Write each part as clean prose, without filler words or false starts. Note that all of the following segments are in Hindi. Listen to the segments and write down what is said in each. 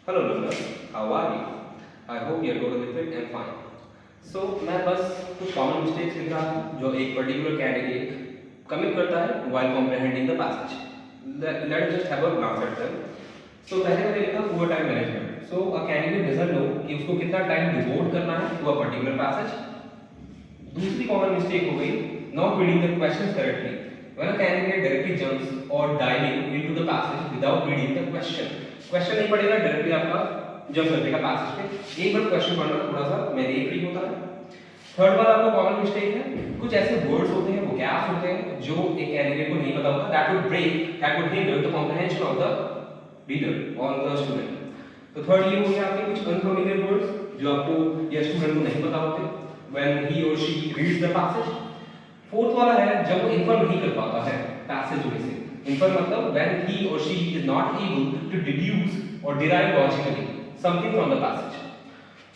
Hello listeners, how are you? I hope you are totally fit and fine. So मैं बस कुछ कॉमन मिस्टेक्स लिख रहा हूँ जो एक पर्टिकुलर कैंडिडेट कमिट करता है while comprehending the passage. Let's just have a glance at them. So पहले मैंने लिखा poor time management. So a candidate doesn't know कि उसको कितना टाइम डिवोट करना है टू अ पर्टिकुलर पैसेज। दूसरी कॉमन मिस्टेक हो गई not reading the questions correctly. When a candidate directly jumps or diving into the passage without reading the question, question नहीं पढ़ेगा, डायरेक्टली आपका जंप कर देगा पैसेज पे। एक बार क्वेश्चन पढ़ना थोड़ा सा मेरे फ्री होता है। थर्ड बार आपको कॉमन मिस्टेक है, कुछ ऐसे वर्ड्स होते हैं, वोकैब्स होते हैं जो एक कैंडिडेट को नहीं पता होता, that would hinder the comprehension of the reader और द स्टूडेंट। तो थर्ड ये हो गया आपके कुछ अनफेमिलियर वर्ड्स जो आपको या स्टूडेंट को नहीं पता होते व्हेन ही और she reads the passage. Fourth वाला है जब वो इन्फर नहीं कर पाता है पैसेज में से। इन्फर मतलब व्हेन ही और she is not able to deduce और derive logically something from the passage.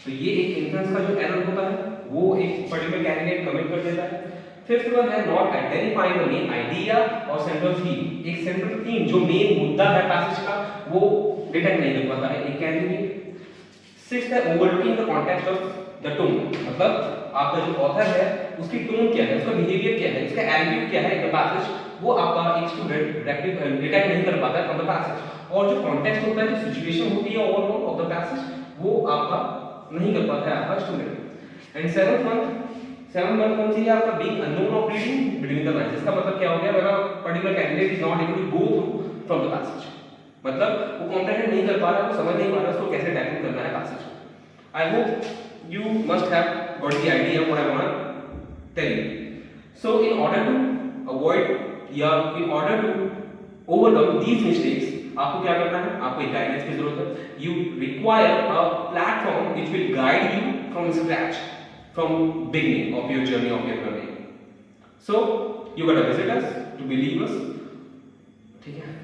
तो ये एक इन्फ्रेंस का जो एरर होता है वो एक पर्टिकुलर कैंडिडेट कमिट कर देता है। फिफ्थ वन है not identifying the main idea और सेंट्रल थीम। एक सेंट्रल थीम जो मेन मुद्दा है पैसेज का वो डिटेक्ट नहीं कर पाता है एक कैंडिडेट। सिक्स्थ है overlooking the context of the tone, मतलब आपका जो ऑथर है उसकी टोन क्या है, उसका बिहेवियर क्या है, उसका एटीट्यूड क्या है इन द पैसेज, वो आपका एक स्टूडेंट डिटेक्ट नहीं कर पाता है फ्रॉम द पैसेज। और जो कॉन्टेक्स्ट होता है, जो सिचुएशन होती है ओवरऑल ऑफ द पैसेज, वो आपका नहीं कर पाता है आपका स्टूडेंट। एंड सेवंथ वन कौन सी है आपका being unknown of reading between the lines. इसका मतलब क्या हो गया, when a particular candidate is not able to go through from the passage, मतलब वो कॉम्प्रिहेंड नहीं कर पा रहा, वो समझ नहीं पा रहा उसको कैसे टैकल करना है पैसेज को। I hope you must have got the idea what I want to tell you. So in order to avoid या in order to overcome these mistakes, आपको क्या करना है, आपको एक गाइडेंस की जरूरत है। You require a platform which will guide you from scratch, from beginning of your journey of your learning. So you gotta visit us to believe us, ठीक है?